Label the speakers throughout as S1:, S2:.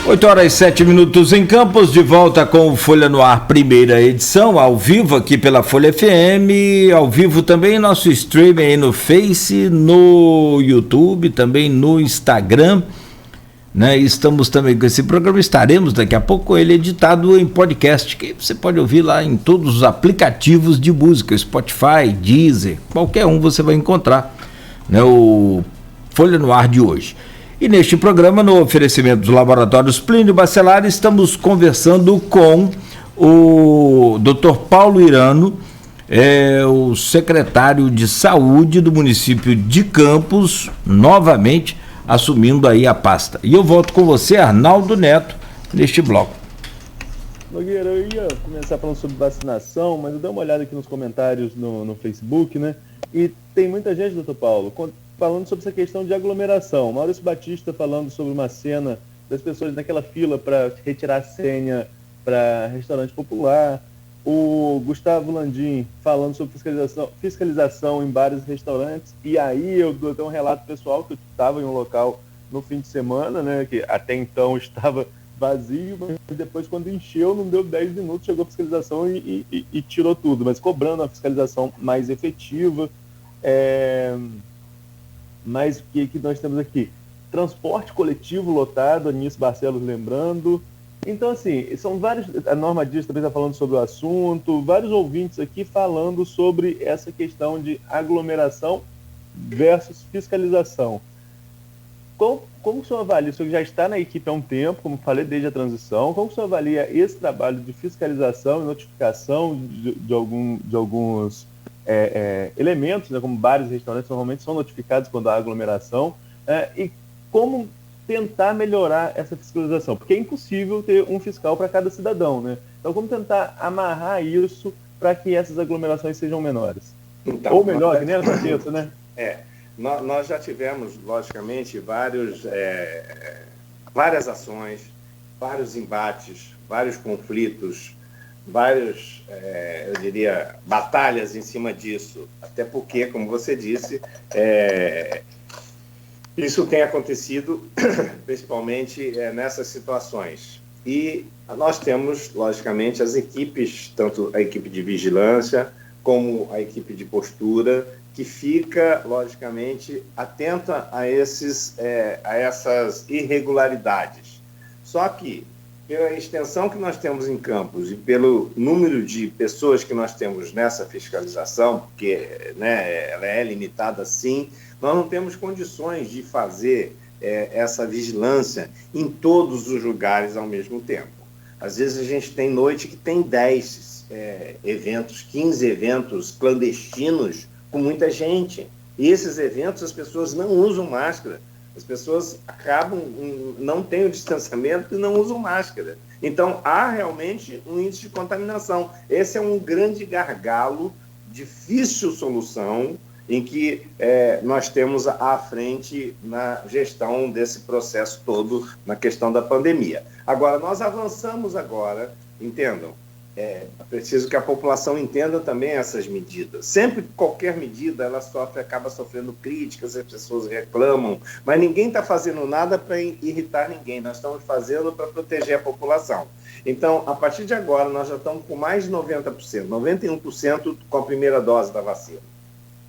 S1: 8h07 em Campos, de volta com o Folha no Ar, primeira edição, ao vivo aqui pela Folha FM, ao vivo também nosso stream aí no Face, no YouTube, também no Instagram, né? Estamos também com esse programa, estaremos daqui a pouco com ele editado em podcast, que você pode ouvir lá em todos os aplicativos de música, Spotify, Deezer, qualquer um você vai encontrar, né? O Folha no Ar de hoje. E neste programa, no oferecimento dos laboratórios Plínio Bacelar, estamos conversando com o Dr. Paulo Irano, o secretário de Saúde do município de Campos, novamente assumindo aí a pasta. E eu volto com você, Arnaldo Neto, neste bloco.
S2: Nogueira, eu ia começar falando sobre vacinação, mas eu dei uma olhada aqui nos comentários no Facebook, né? E tem muita gente, doutor Paulo, falando sobre essa questão de aglomeração. Maurício Batista falando sobre uma cena das pessoas naquela fila para retirar a senha para restaurante popular. O Gustavo Landim falando sobre fiscalização em bares e restaurantes. E aí eu dou até um relato pessoal que eu estava em um local no fim de semana, né, que até então estava vazio, mas depois quando encheu, não deu 10 minutos, chegou a fiscalização e tirou tudo, mas cobrando uma fiscalização mais efetiva. Mas o que nós temos aqui? Transporte coletivo lotado, Anísio Barcelos lembrando. Então, assim, são vários. A Norma Dias também está falando sobre o assunto, vários ouvintes aqui falando sobre essa questão de aglomeração versus fiscalização. Como o senhor avalia? O senhor já está na equipe há um tempo, como falei, desde a transição. Como o senhor avalia esse trabalho de fiscalização e notificação de alguns elementos, né, como bares e restaurantes normalmente são notificados quando há aglomeração, e como tentar melhorar essa fiscalização? Porque é impossível ter um fiscal para cada cidadão, né? Então, como tentar amarrar isso para que essas aglomerações sejam menores? Então, ou melhor, que nem era certeza, né?
S3: Nós já tivemos, logicamente, várias ações, vários embates, vários conflitos, eu diria, batalhas em cima disso. Até porque, como você disse, isso tem acontecido principalmente nessas situações. E nós temos, logicamente, as equipes, tanto a equipe de vigilância como a equipe de postura, que fica, logicamente, atenta a essas irregularidades. Só que, pela extensão que nós temos em Campos e pelo número de pessoas que nós temos nessa fiscalização, porque né, ela é limitada sim, nós não temos condições de fazer essa vigilância em todos os lugares ao mesmo tempo. Às vezes a gente tem noite que tem 10 eventos, 15 eventos clandestinos com muita gente. E esses eventos as pessoas não usam máscara. As pessoas não têm o distanciamento e não usam máscara. Então, há realmente um índice de contaminação. Esse é um grande gargalo, difícil solução, em que nós temos à frente na gestão desse processo todo, na questão da pandemia. Agora, nós avançamos agora, entendam, preciso que a população entenda também essas medidas. Sempre qualquer medida ela acaba sofrendo críticas, as pessoas reclamam, mas ninguém está fazendo nada para irritar ninguém, nós estamos fazendo para proteger a população. Então, a partir de agora, nós já estamos com mais de 90%, 91% com a primeira dose da vacina.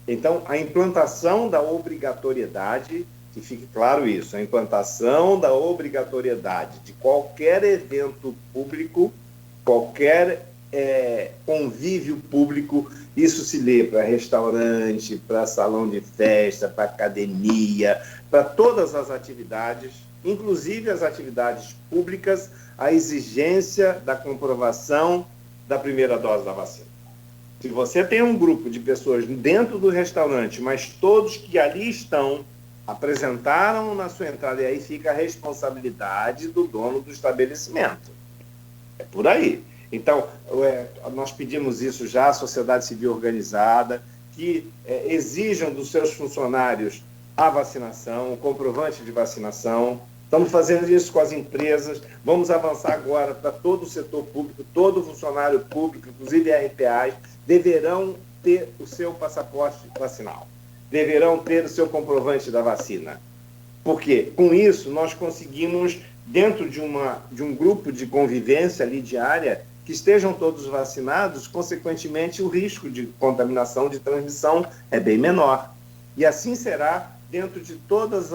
S3: Então, a implantação da obrigatoriedade, que fique claro isso, a implantação da obrigatoriedade de qualquer evento público, qualquer convívio público, isso se lê para restaurante, para salão de festa, para academia, para todas as atividades, inclusive as atividades públicas, a exigência da comprovação da primeira dose da vacina. Se você tem um grupo de pessoas dentro do restaurante, mas todos que ali estão apresentaram na sua entrada, e aí fica a responsabilidade do dono do estabelecimento. É por aí. Então, nós pedimos isso já à sociedade civil organizada, que exijam dos seus funcionários a vacinação, o comprovante de vacinação. Estamos fazendo isso com as empresas, vamos avançar agora para todo o setor público, todo funcionário público, inclusive RPAs, deverão ter o seu passaporte vacinal, deverão ter o seu comprovante da vacina. Porque, com isso, nós conseguimos dentro de um grupo de convivência ali diária, que estejam todos vacinados, consequentemente o risco de contaminação, de transmissão é bem menor. E assim será dentro de todas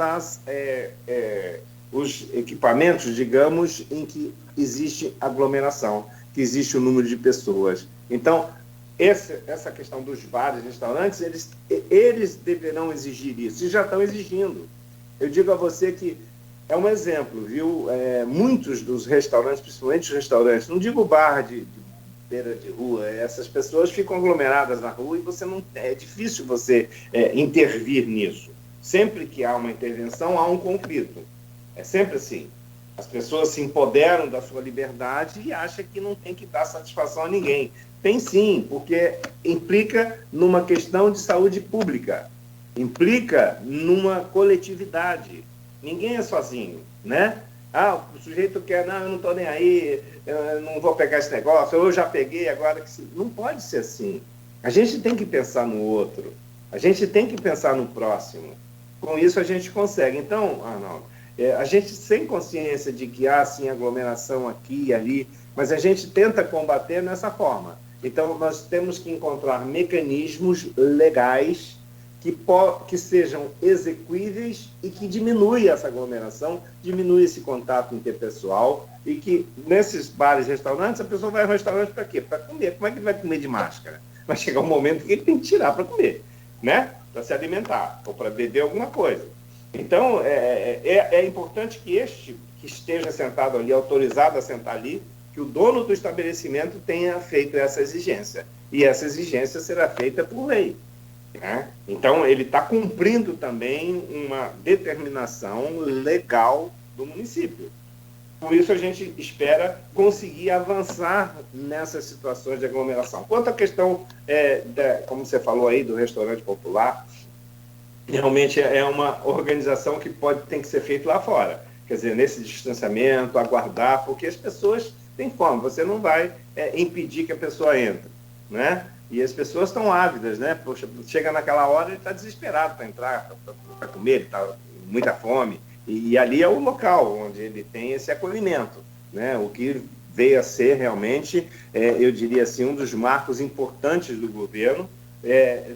S3: os equipamentos, digamos, em que existe aglomeração, que existe o número de pessoas. Então, essa questão dos bares, restaurantes, eles deverão exigir isso, e já estão exigindo. Eu digo a você que é um exemplo, viu? Muitos dos restaurantes, principalmente os restaurantes, não digo bar de beira de rua, essas pessoas ficam aglomeradas na rua e é difícil você intervir nisso. Sempre que há uma intervenção, há um conflito. É sempre assim. As pessoas se empoderam da sua liberdade e acham que não tem que dar satisfação a ninguém. Tem sim, porque implica numa questão de saúde pública, implica numa coletividade. Ninguém é sozinho, né? O sujeito quer, não, eu não estou nem aí, eu não vou pegar esse negócio, eu já peguei, agora que... Não pode ser assim. A gente tem que pensar no outro, a gente tem que pensar no próximo. Com isso a gente consegue. Então, Arnaldo, a gente sem consciência de que há, sim, aglomeração aqui e ali, mas a gente tenta combater nessa forma. Então, nós temos que encontrar mecanismos legais que sejam execuíveis e que diminui essa aglomeração, diminui esse contato interpessoal e que nesses bares e restaurantes, a pessoa vai ao restaurante para quê? Para comer. Como é que ele vai comer de máscara? Vai chegar um momento que ele tem que tirar para comer, né? Para se alimentar ou para beber alguma coisa. Então, é importante que que esteja sentado ali, autorizado a sentar ali, que o dono do estabelecimento tenha feito essa exigência. E essa exigência será feita por lei. Né? Então, ele está cumprindo também uma determinação legal do município. Por isso, a gente espera conseguir avançar nessas situações de aglomeração. Quanto à questão, como você falou aí, do restaurante popular, realmente é uma organização que tem que ser feita lá fora. Quer dizer, nesse distanciamento, aguardar, porque as pessoas têm fome. Você não vai impedir que a pessoa entre, né? E as pessoas estão ávidas, né? Poxa, chega naquela hora, ele está desesperado para entrar, para comer, ele está com muita fome. E ali é o local onde ele tem esse acolhimento, né? O que veio a ser realmente, eu diria assim, um dos marcos importantes do governo,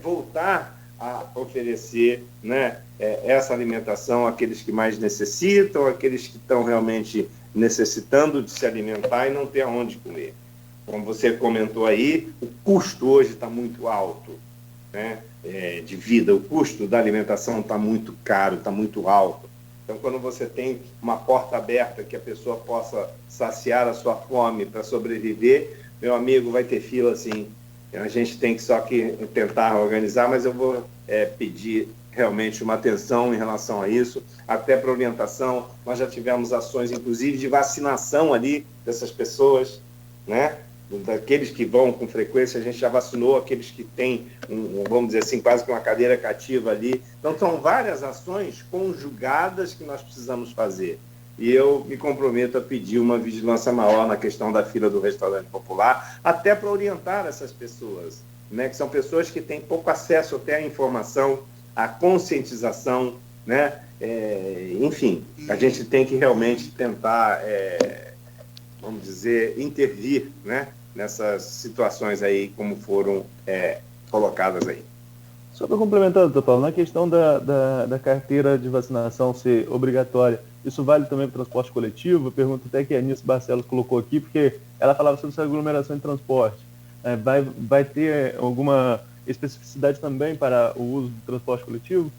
S3: voltar a oferecer, né, essa alimentação àqueles que mais necessitam, àqueles que estão realmente necessitando de se alimentar e não ter aonde comer. Como você comentou aí, o custo hoje está muito alto, né, de vida, o custo da alimentação está muito caro, está muito alto. Então, quando você tem uma porta aberta que a pessoa possa saciar a sua fome para sobreviver, meu amigo, vai ter fila assim. A gente tem que só que tentar organizar, mas eu vou pedir realmente uma atenção em relação a isso, até para orientação. Nós já tivemos ações, inclusive, de vacinação ali dessas pessoas, né? Daqueles que vão com frequência, a gente já vacinou aqueles que têm, vamos dizer assim, quase que uma cadeira cativa ali. Então, são várias ações conjugadas que nós precisamos fazer. E eu me comprometo a pedir uma vigilância maior na questão da fila do restaurante popular, até para orientar essas pessoas, né, que são pessoas que têm pouco acesso até à informação, à conscientização, né? Enfim, a gente tem que realmente tentar, vamos dizer, intervir, né, nessas situações aí, como foram colocadas aí.
S2: Só para complementar, doutor Paulo, na questão da carteira de vacinação ser obrigatória, isso vale também para o transporte coletivo? Eu pergunto até que a Anice Barcelos colocou aqui, porque ela falava sobre essa aglomeração de transporte. Vai ter alguma especificidade também para o uso do transporte coletivo?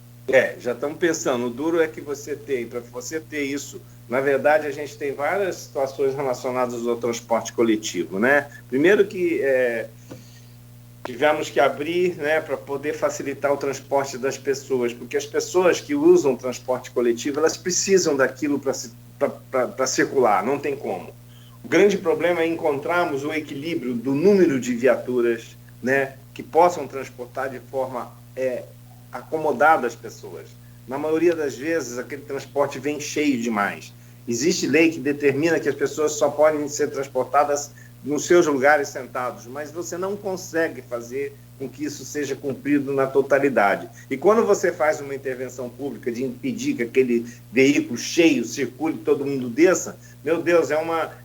S3: Já estamos pensando. O duro é que para você ter isso, na verdade, a gente tem várias situações relacionadas ao transporte coletivo, né? Primeiro que tivemos que abrir, né, para poder facilitar o transporte das pessoas, porque as pessoas que usam o transporte coletivo, elas precisam daquilo para circular, não tem como. O grande problema é encontrarmos o equilíbrio do número de viaturas, né, que possam transportar de forma acomodada as pessoas. Na maioria das vezes, aquele transporte vem cheio demais. Existe lei que determina que as pessoas só podem ser transportadas nos seus lugares sentados, mas você não consegue fazer com que isso seja cumprido na totalidade. E quando você faz uma intervenção pública de impedir que aquele veículo cheio circule, todo mundo desça, meu Deus,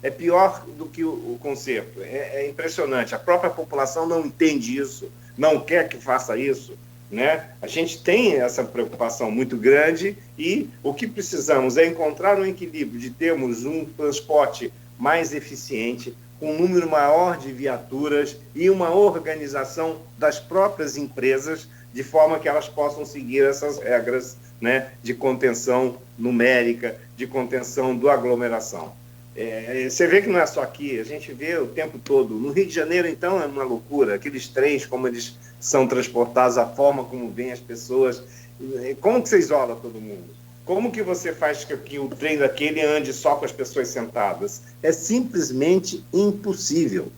S3: é pior do que o conserto. É impressionante. A própria população não entende isso, não quer que faça isso, né? A gente tem essa preocupação muito grande e o que precisamos é encontrar um equilíbrio de termos um transporte mais eficiente, com um número maior de viaturas e uma organização das próprias empresas, de forma que elas possam seguir essas regras, né, de contenção numérica, de contenção da aglomeração. Você vê que não é só aqui, a gente vê o tempo todo. No Rio de Janeiro, então, é uma loucura. Aqueles trens, como eles são transportados, a forma como vêm as pessoas. Como que você isola todo mundo? Como que você faz que o trem daquele ande só com as pessoas sentadas? É simplesmente impossível,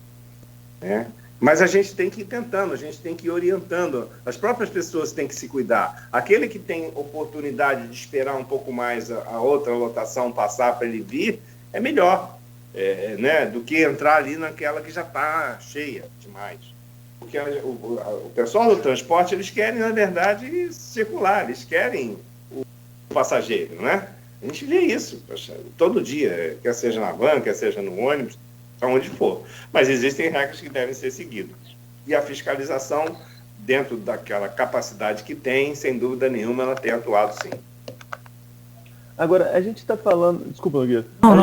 S3: né? Mas a gente tem que ir tentando, a gente tem que ir orientando. As próprias pessoas têm que se cuidar. Aquele que tem oportunidade de esperar um pouco mais a outra lotação passar para ele vir, é melhor, né, do que entrar ali naquela que já está cheia demais. Porque o pessoal do transporte, eles querem, na verdade, circular, eles querem o passageiro, né? A gente vê isso, poxa, todo dia, quer seja na van, quer seja no ônibus, aonde for. Mas existem regras que devem ser seguidas. E a fiscalização, dentro daquela capacidade que tem, sem dúvida nenhuma, ela tem atuado sim.
S2: Agora, a gente está falando... Desculpa, Nogueira. A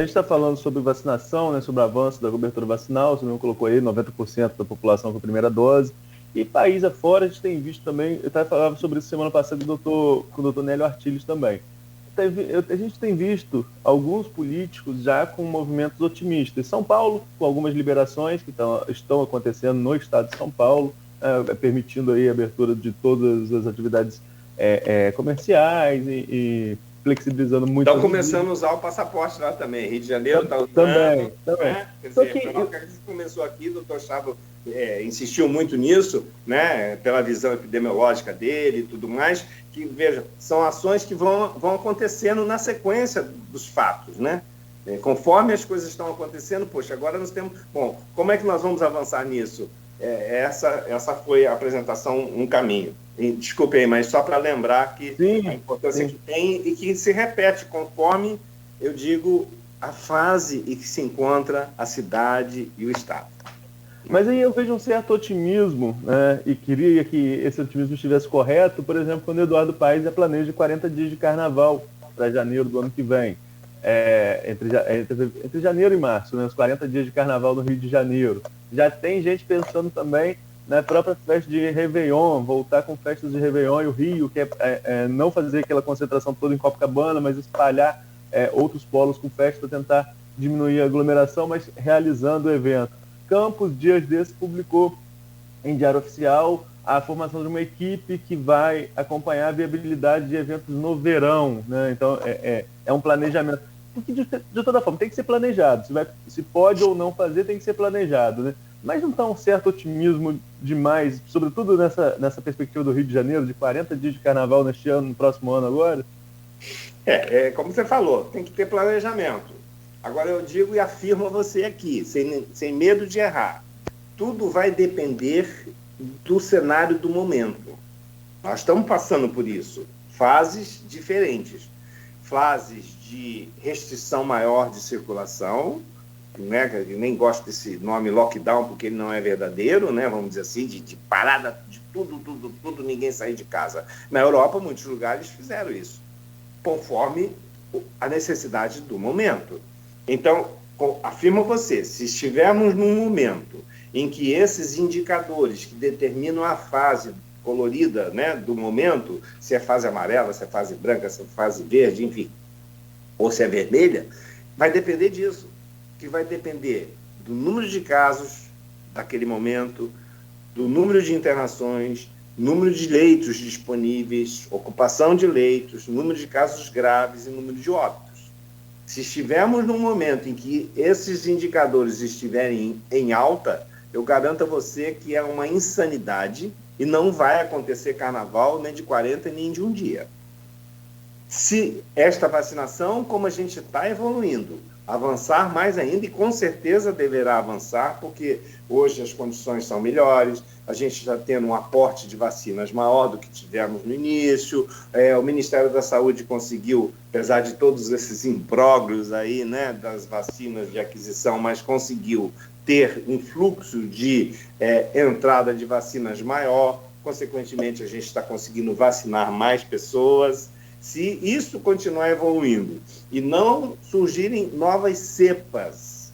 S2: gente está falando sobre vacinação, né, sobre o avanço da cobertura vacinal, você não colocou aí 90% da população com a primeira dose. E país afora, a gente tem visto também... Eu falava sobre isso semana passada com o doutor Nélio Artiles também. A gente tem visto alguns políticos já com movimentos otimistas. São Paulo, com algumas liberações que estão acontecendo no estado de São Paulo, permitindo aí a abertura de todas as atividades comerciais e flexibilizando muito.
S3: Estão começando a usar o passaporte lá também. Rio de Janeiro está usando.
S2: Também.
S3: Quer dizer, começou aqui, o doutor Chavo insistiu muito nisso, né, pela visão epidemiológica dele e tudo mais, que, veja, são ações que vão acontecendo na sequência dos fatos, né? Conforme as coisas estão acontecendo, poxa, agora nós temos... Bom, como é que nós vamos avançar nisso? Essa foi a apresentação, um caminho. Desculpe aí, mas só para lembrar que a importância que tem e que se repete conforme, eu digo, a fase em que se encontra a cidade e o Estado.
S2: Mas aí eu vejo um certo otimismo, né, e queria que esse otimismo estivesse correto, por exemplo, quando o Eduardo Paes planeja 40 dias de carnaval para janeiro do ano que vem. Entre janeiro e março, né, os 40 dias de carnaval no Rio de Janeiro. Já tem gente pensando também na própria festa de Réveillon, voltar com festas de Réveillon e o Rio, que não fazer aquela concentração toda em Copacabana, mas espalhar outros polos com festas para tentar diminuir a aglomeração, mas realizando o evento. Campos, dias desses, publicou em Diário Oficial a formação de uma equipe que vai acompanhar a viabilidade de eventos no verão, né? Então, é um planejamento. Porque, de toda forma, tem que ser planejado. Se pode ou não fazer, tem que ser planejado, né? Mas não está um certo otimismo demais, sobretudo nessa perspectiva do Rio de Janeiro, de 40 dias de carnaval neste ano, no próximo ano agora?
S3: Como você falou, tem que ter planejamento. Agora eu digo e afirmo a você aqui, sem medo de errar, tudo vai depender do cenário do momento. Nós estamos passando por isso, fases diferentes, fases de restrição maior de circulação, né? Eu nem gosto desse nome lockdown porque ele não é verdadeiro, né? Vamos dizer assim, de parada de tudo, ninguém sair de casa. Na Europa, muitos lugares fizeram isso, conforme a necessidade do momento. Então, afirmo a você, se estivermos num momento em que esses indicadores que determinam a fase colorida, né, do momento, se é fase amarela, se é fase branca, se é fase verde, enfim, ou se é vermelha, vai depender disso, que vai depender do número de casos daquele momento, do número de internações, número de leitos disponíveis, ocupação de leitos, número de casos graves e número de óbitos. Se estivermos num momento em que esses indicadores estiverem em alta, eu garanto a você que é uma insanidade e não vai acontecer carnaval nem de 40 nem de um dia. se esta vacinação, como a gente está evoluindo, avançar mais ainda, e com certeza deverá avançar, porque hoje as condições são melhores, a gente já tendo um aporte de vacinas maior do que tivemos no início, o Ministério da Saúde conseguiu, apesar de todos esses imbróglios aí, né, das vacinas de aquisição, mas conseguiu ter um fluxo de entrada de vacinas maior, consequentemente a gente está conseguindo vacinar mais pessoas. Se isso continuar evoluindo e não surgirem novas cepas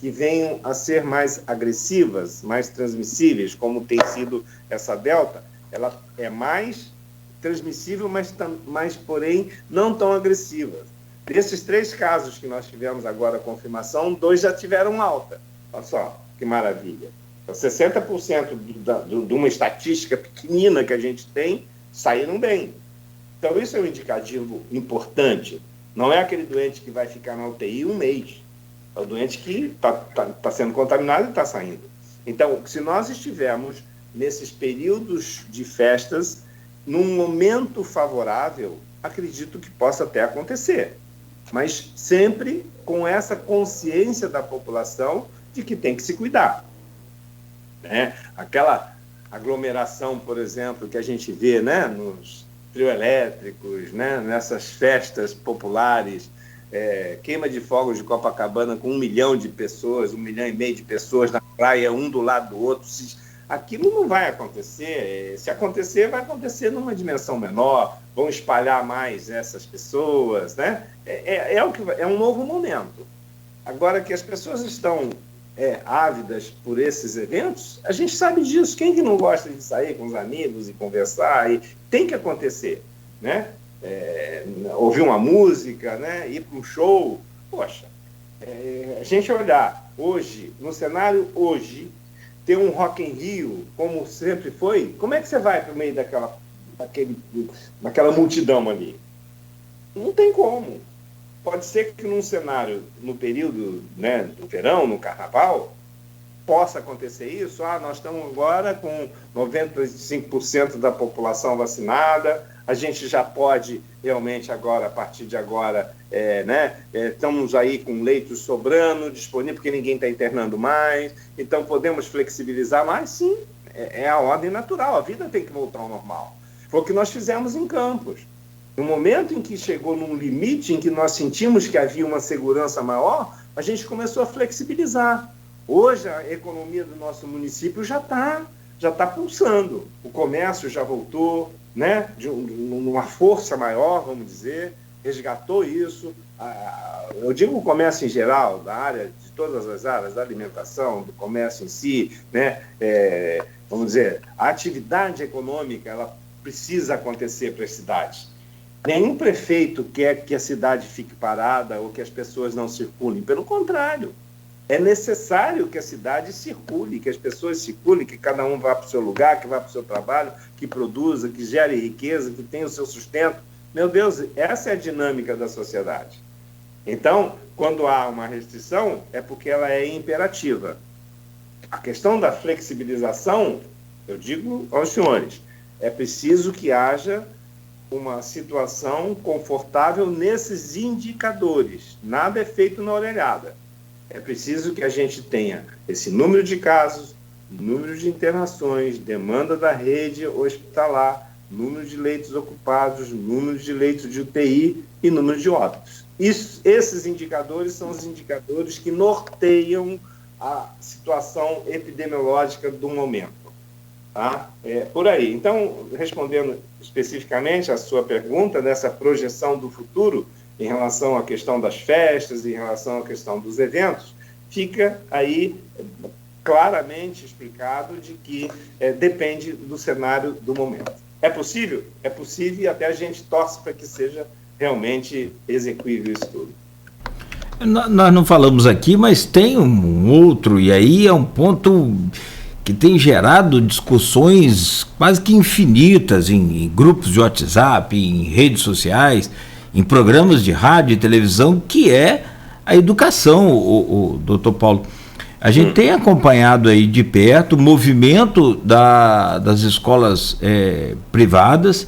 S3: que venham a ser mais agressivas, mais transmissíveis, como tem sido essa Delta, ela é mais transmissível, mas porém não tão agressiva. Desses 3 casos que nós tivemos agora a confirmação, 2 já tiveram alta. Olha só, que maravilha. Então, 60% de uma estatística pequenina que a gente tem saíram bem. Então, isso é um indicativo importante. Não é aquele doente que vai ficar na UTI um mês. É o doente que está sendo contaminado e está saindo. Então, se nós estivermos nesses períodos de festas, num momento favorável, acredito que possa até acontecer. Mas sempre com essa consciência da população de que tem que se cuidar. Né? Aquela aglomeração, por exemplo, que a gente vê, né, nos trio elétricos, né, nessas festas populares, queima de fogos de Copacabana com 1 milhão de pessoas, 1,5 milhão de pessoas na praia, um do lado do outro. Aquilo não vai acontecer. Se acontecer, vai acontecer numa dimensão menor, vão espalhar mais essas pessoas, né? É um novo momento. Agora que as pessoas estão ávidas por esses eventos, a gente sabe disso. Quem que não gosta de sair com os amigos e conversar? E tem que acontecer, né? Ouvir uma música, né? Ir para um show. Poxa, a gente olhar hoje, no cenário hoje, ter um Rock in Rio, como sempre foi, como é que você vai para o meio daquela multidão ali? Não tem como. Pode ser que num cenário, no período, né, do verão, no carnaval, possa acontecer isso. Nós estamos agora com 95% da população vacinada, a gente já pode realmente agora, a partir de agora, estamos aí com leitos sobrando, disponível, porque ninguém está internando mais, então podemos flexibilizar mais? Sim, é a ordem natural, a vida tem que voltar ao normal. Foi o que nós fizemos em Campos. No momento em que chegou num limite, em que nós sentimos que havia uma segurança maior, a gente começou a flexibilizar. Hoje, a economia do nosso município já está pulsando. O comércio já voltou, né, numa força maior, vamos dizer, resgatou isso. Eu digo o comércio em geral, da área, de todas as áreas, da alimentação, do comércio em si, né, vamos dizer, a atividade econômica, ela precisa acontecer para as cidades. Nenhum prefeito quer que a cidade fique parada ou que as pessoas não circulem. Pelo contrário, é necessário que a cidade circule, que as pessoas circulem, que cada um vá para o seu lugar, que vá para o seu trabalho, que produza, que gere riqueza, que tenha o seu sustento. Meu Deus, essa é a dinâmica da sociedade. Então, quando há uma restrição, é porque ela é imperativa. A questão da flexibilização, eu digo aos senhores, é preciso que haja uma situação confortável nesses indicadores. Nada é feito na orelhada. É preciso que a gente tenha esse número de casos, número de internações, demanda da rede hospitalar, número de leitos ocupados, número de leitos de UTI e número de óbitos. Esses indicadores são os indicadores que norteiam a situação epidemiológica do momento. Tá? Por aí. Então, respondendo especificamente a sua pergunta, nessa projeção do futuro, em relação à questão das festas, em relação à questão dos eventos, fica aí claramente explicado de que depende do cenário do momento. É possível? É possível e até a gente torce para que seja realmente execuível isso tudo.
S1: Nós não falamos aqui, mas tem um outro, e aí é um ponto que tem gerado discussões quase que infinitas em grupos de WhatsApp, em redes sociais, em programas de rádio e televisão, que é a educação, o doutor Paulo. A gente tem acompanhado aí de perto o movimento das escolas privadas,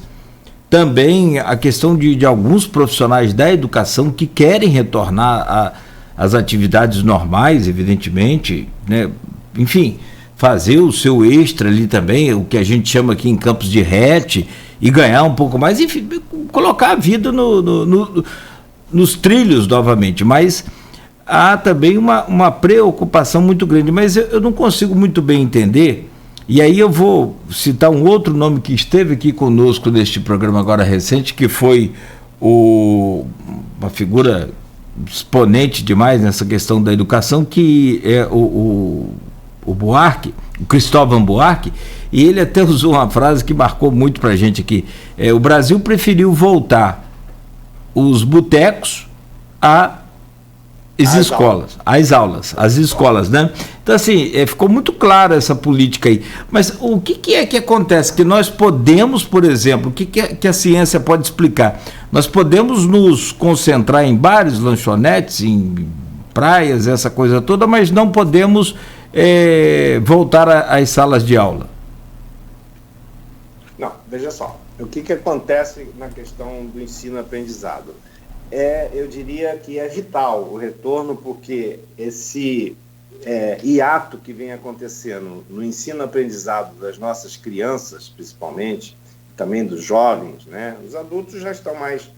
S1: também a questão de alguns profissionais da educação que querem retornar às atividades normais, evidentemente, né? Enfim, fazer o seu extra ali também, o que a gente chama aqui em campos de RET, e ganhar um pouco mais, enfim, colocar a vida nos trilhos novamente, mas há também uma preocupação muito grande, mas eu não consigo muito bem entender. E aí eu vou citar um outro nome que esteve aqui conosco neste programa agora recente, que foi uma figura exponente demais nessa questão da educação, que é o Buarque, o Cristóvão Buarque, e ele até usou uma frase que marcou muito pra gente aqui. O Brasil preferiu voltar os botecos às escolas, né? Então, assim, ficou muito clara essa política aí. Mas o que é que acontece? Que nós podemos, por exemplo, o que a ciência pode explicar? Nós podemos nos concentrar em bares, lanchonetes, em praias, essa coisa toda, mas não podemos voltar às salas de aula.
S3: Não, veja só. O que acontece na questão do ensino-aprendizado? Eu diria que é vital o retorno, porque esse hiato que vem acontecendo no ensino-aprendizado das nossas crianças, principalmente, também dos jovens, né? Os adultos já estão mais,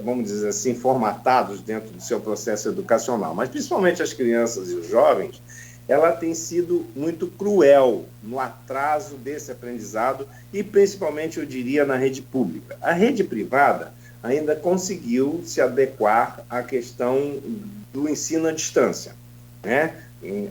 S3: vamos dizer assim, formatados dentro do seu processo educacional, mas principalmente as crianças e os jovens, ela tem sido muito cruel no atraso desse aprendizado e principalmente, eu diria, na rede pública. A rede privada ainda conseguiu se adequar à questão do ensino à distância, né?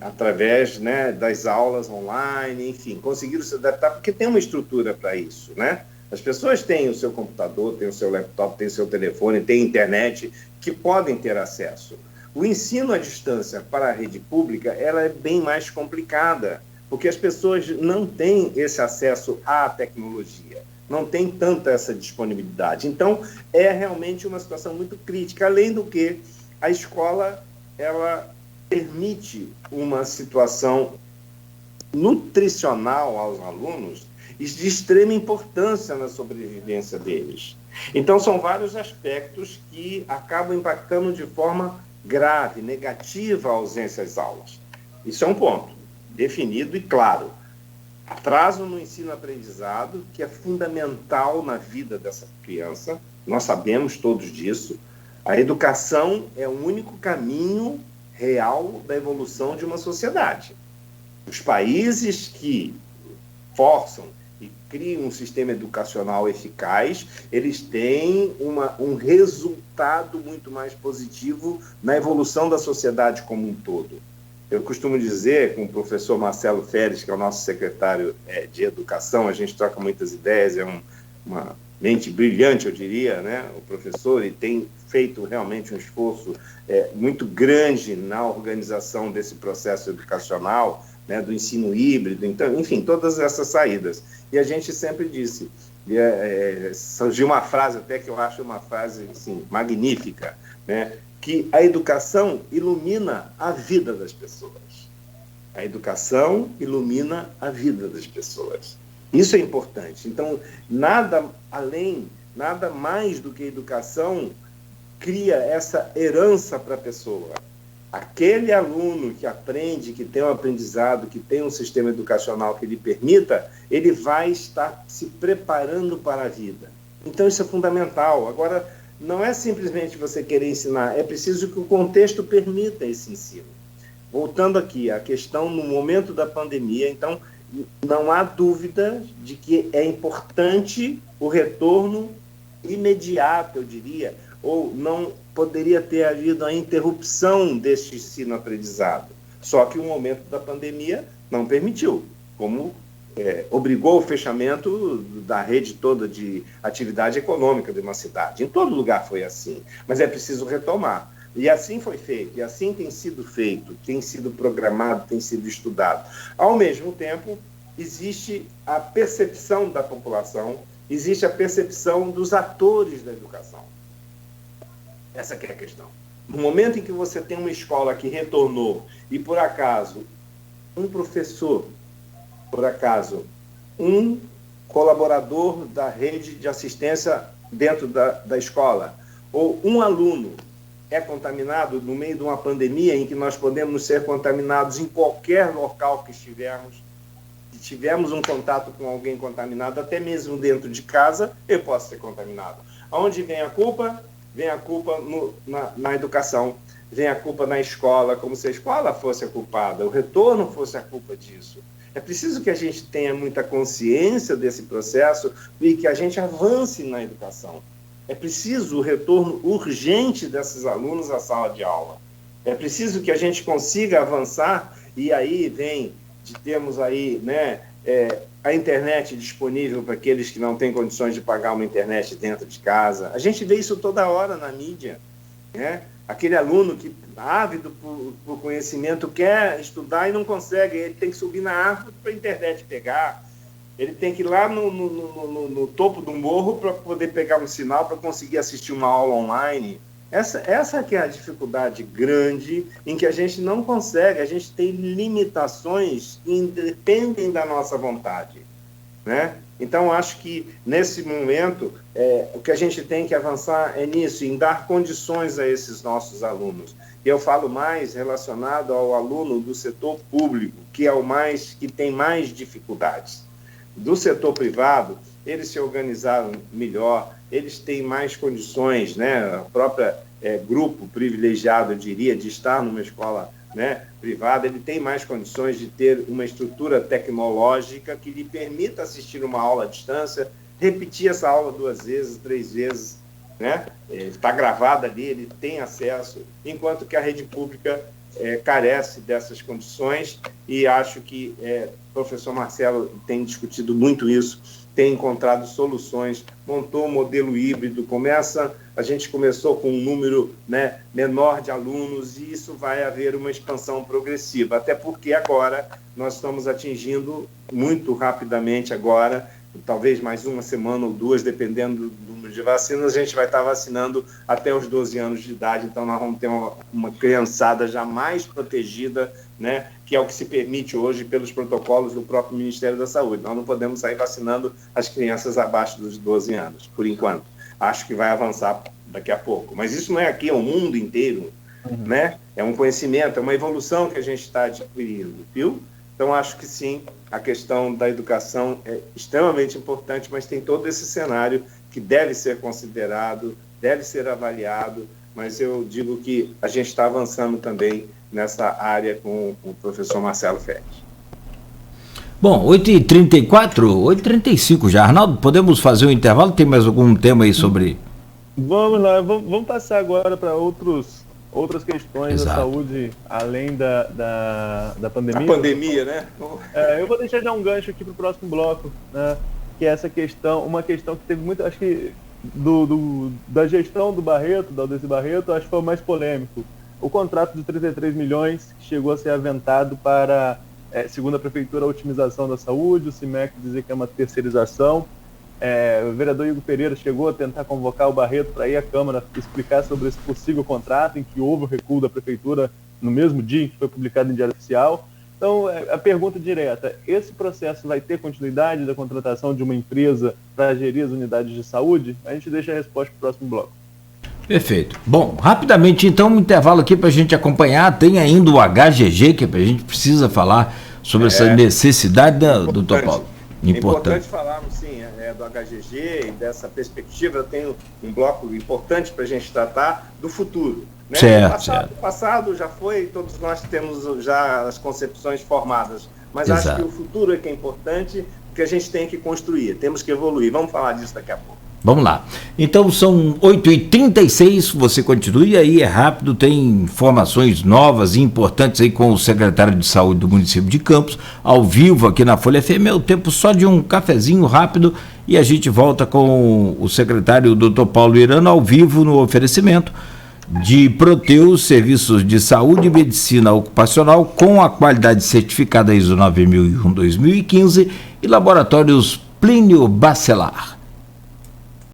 S3: Através, né, das aulas online, enfim, conseguiram se adaptar porque tem uma estrutura para isso, né? As pessoas têm o seu computador, têm o seu laptop, têm o seu telefone, têm internet, que podem ter acesso. O ensino à distância para a rede pública, ela é bem mais complicada, porque as pessoas não têm esse acesso à tecnologia, não tem tanta essa disponibilidade. Então, é realmente uma situação muito crítica, além do que a escola, ela permite uma situação nutricional aos alunos de extrema importância na sobrevivência deles. Então, são vários aspectos que acabam impactando de forma grave, negativa a ausência às aulas. Isso é um ponto definido e claro. Atraso no ensino-aprendizado, que é fundamental na vida dessa criança, nós sabemos todos disso. A educação é o único caminho real da evolução de uma sociedade. Os países que forçam e criam um sistema educacional eficaz, eles têm um resultado muito mais positivo na evolução da sociedade como um todo. Eu costumo dizer com o professor Marcelo Feres, que é o nosso secretário de Educação, a gente troca muitas ideias, é uma mente brilhante, eu diria, né? O professor, e tem feito realmente um esforço muito grande na organização desse processo educacional, né, do ensino híbrido, então, enfim, todas essas saídas. E a gente sempre disse, surgiu uma frase até que eu acho uma frase assim, magnífica, né, que a educação ilumina a vida das pessoas. A educação ilumina a vida das pessoas. Isso é importante. Então, nada mais do que a educação cria essa herança para a pessoa. Aquele aluno que aprende, que tem um aprendizado, que tem um sistema educacional que lhe permita, ele vai estar se preparando para a vida. Então, isso é fundamental. Agora, não é simplesmente você querer ensinar, é preciso que o contexto permita esse ensino. Voltando aqui à questão no momento da pandemia, então, não há dúvida de que é importante o retorno imediato, eu diria, ou não poderia ter havido a interrupção deste ensino-aprendizado. Só que o momento da pandemia não permitiu, como obrigou o fechamento da rede toda de atividade econômica de uma cidade. Em todo lugar foi assim, mas é preciso retomar. E assim foi feito, e assim tem sido feito, tem sido programado, tem sido estudado. Ao mesmo tempo, existe a percepção da população, existe a percepção dos atores da educação. Essa que é a questão. No momento em que você tem uma escola que retornou e, por acaso, um professor, por acaso, um colaborador da rede de assistência dentro da escola, ou um aluno é contaminado no meio de uma pandemia em que nós podemos ser contaminados em qualquer local que estivermos, se tivermos um contato com alguém contaminado, até mesmo dentro de casa, eu posso ser contaminado. Aonde vem a culpa? Vem a culpa na educação, vem a culpa na escola, como se a escola fosse a culpada, o retorno fosse a culpa disso. É preciso que a gente tenha muita consciência desse processo e que a gente avance na educação. É preciso o retorno urgente desses alunos à sala de aula. É preciso que a gente consiga avançar, e aí vem de termos aí, né, a internet disponível para aqueles que não têm condições de pagar uma internet dentro de casa. A gente vê isso toda hora na mídia, né? Aquele aluno que, ávido por conhecimento, quer estudar e não consegue, ele tem que subir na árvore para a internet pegar. Ele tem que ir lá no topo do morro para poder pegar um sinal, para conseguir assistir uma aula online. Essa que é a dificuldade grande em que a gente não consegue, a gente tem limitações que independem da nossa vontade, né? Então, acho que, nesse momento, o que a gente tem que avançar é nisso, em dar condições a esses nossos alunos. E eu falo mais relacionado ao aluno do setor público, que é que tem mais dificuldades. Do setor privado, eles se organizaram melhor, eles têm mais condições, né? A própria grupo privilegiado, eu diria, de estar numa escola, né, privada, ele tem mais condições de ter uma estrutura tecnológica que lhe permita assistir uma aula à distância, repetir essa aula 2 vezes, 3 vezes, né? Está gravada ali, ele tem acesso, enquanto que a rede pública carece dessas condições, e acho que o professor Marcelo tem discutido muito isso, tem encontrado soluções, montou um modelo híbrido, a gente começou com um número, né, menor de alunos, e isso vai haver uma expansão progressiva, até porque agora nós estamos atingindo muito rapidamente agora, talvez mais 1 semana ou 2, dependendo do número de vacinas, a gente vai estar vacinando até os 12 anos de idade, então nós vamos ter uma criançada já mais protegida, né, que é o que se permite hoje pelos protocolos do próprio Ministério da Saúde. Nós não podemos sair vacinando as crianças abaixo dos 12 anos, por enquanto. Acho que vai avançar daqui a pouco. Mas isso não é aqui, é o mundo inteiro, né? É um conhecimento, é uma evolução que a gente está adquirindo, viu? Então, acho que sim, a questão da educação é extremamente importante, mas tem todo esse cenário que deve ser considerado, deve ser avaliado, mas eu digo que a gente está avançando também nessa área com o professor Marcelo Feres.
S1: Bom, 8h34, 8h35 já. Arnaldo, podemos fazer um intervalo? Tem mais algum tema aí sobre...
S2: Vamos lá, vamos passar agora para outras questões. Exato. Da saúde, além da pandemia.
S3: A pandemia, né?
S2: Eu vou deixar já um gancho aqui para o próximo bloco, né? Que é essa questão, uma questão que teve muito, acho que da gestão do Barreto, da Aldeci Barreto, acho que foi o mais polêmico. O contrato de 33 milhões que chegou a ser aventado para, segundo a Prefeitura, a otimização da saúde, o CIMEC dizia que é uma terceirização. O vereador Igor Pereira chegou a tentar convocar o Barreto para ir à Câmara explicar sobre esse possível contrato, em que houve o recuo da Prefeitura no mesmo dia em que foi publicado em Diário Oficial. Então, a pergunta direta, esse processo vai ter continuidade da contratação de uma empresa para gerir as unidades de saúde? A gente deixa a resposta para o próximo bloco.
S1: Perfeito. Bom, rapidamente então, um intervalo aqui para a gente acompanhar. Tem ainda o HGG, que a gente precisa falar sobre essa necessidade do Dr. Paulo.
S3: Importante falarmos, sim, do HGG e dessa perspectiva. Eu tenho um bloco importante para a gente tratar do futuro. Né?
S1: Certo.
S3: O passado já foi, todos nós temos já as concepções formadas, mas
S1: Exato.
S3: Acho que o futuro é que é importante, porque a gente tem que construir, temos que evoluir. Vamos falar disso daqui a pouco.
S1: Vamos lá. Então são 8h36, você continue aí, é rápido, tem informações novas e importantes aí com o secretário de Saúde do município de Campos, ao vivo aqui na Folha FM. É o tempo só de um cafezinho rápido e a gente volta com o secretário Dr. Paulo Irano ao vivo no oferecimento de Proteus, serviços de saúde e medicina ocupacional com a qualidade certificada ISO 9001-2015 e laboratórios Plínio Bacelar.